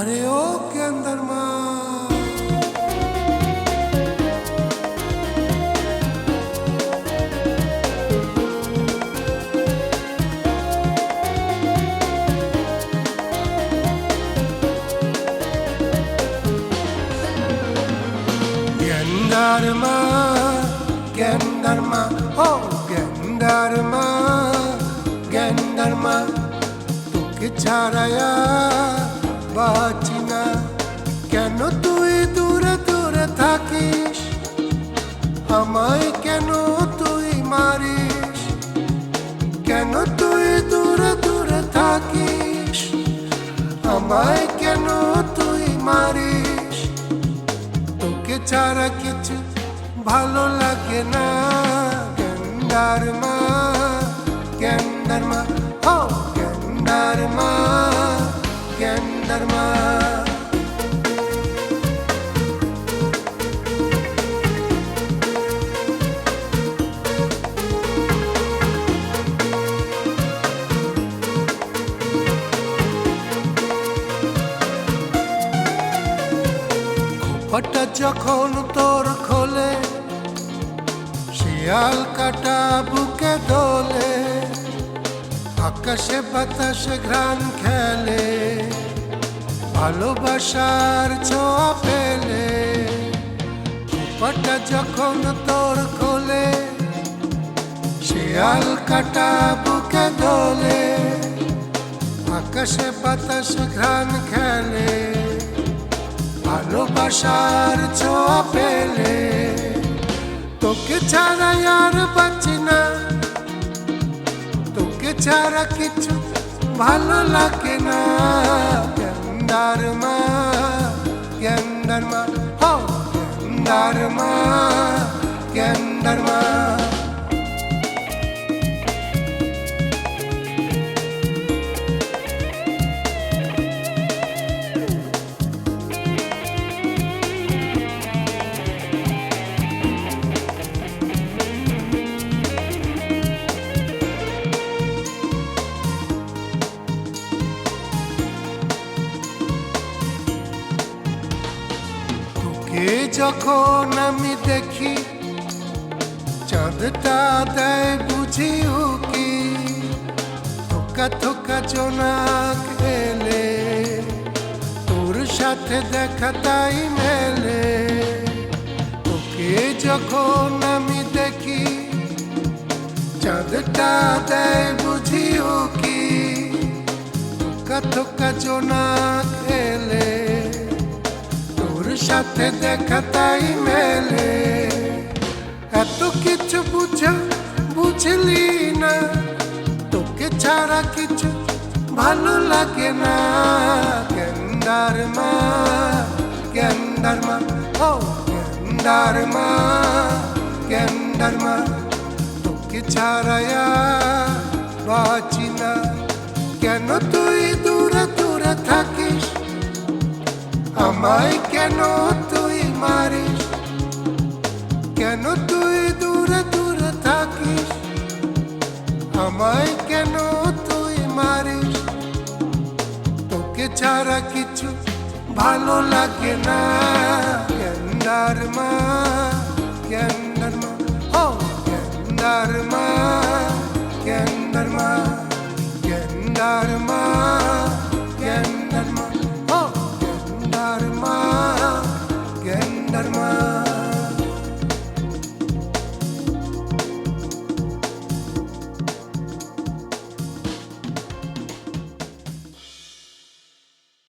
अरे ओ के अंदर माँ Gendarma, oh Gendarma, Gendarma, তোকে ছাড়ায়া বাঁচি না কেন তুই দূরে দূরে থাকিস আমায় কেন তুই মারিস কেন তুই দূরে দূরে থাকিস আমায় কেন তুই মারিস তোকে ছাড়া কিছু ভালো লাগে না Gendarma, Gendarma, oh Gendarma, Gendarma খোপাটা যখন তোর খোলে শিয়াল কাটা বুকে দোলে আকাশে বাতাসে ঘ্রাণ খেলে ভালোবাসার ছোঁয়া পেলে খোপাটা যখন তোর খোলে শিয়াল কাটা বুকে দোলে আকাশে বাতাসে ঘ্রাণ খেলে ভালোবাসার ছোঁয়া পেলে তোকে ছাড়া আর বাঁচি না তোকে ছাড়া কিছু ভালো লাগে না Gendarma, Gendarma, oh Gendarma, Gendarma যখন আমি দেখি চাঁদটা দেয় বুঝি উকি থোকা থোকা জোনাক এলে তোর সাথে দেখা তাই মেলে তোকে যখন আমি দেখি চাঁদটা দেয় বুঝি উকি থোকা থোকা জোনাক এলে সাথে দেখা তাই মেলে এত কিছু বুঝলি না তোকে ছাড়া কিছু ভালো লাগে না Gendarma, Gendarma, oh Gendarma, Gendarma তোকে ছাড়া বাঁচি না কেন তুই দূরে দূরে থাকিস আমায় কেন তুই মারিস কেন তুই দূরে দূরে থাকিস আমায় কেন তুই মারিস তোকে ছাড়া কিছু ভালো লাগে না Gendarma, Gendarma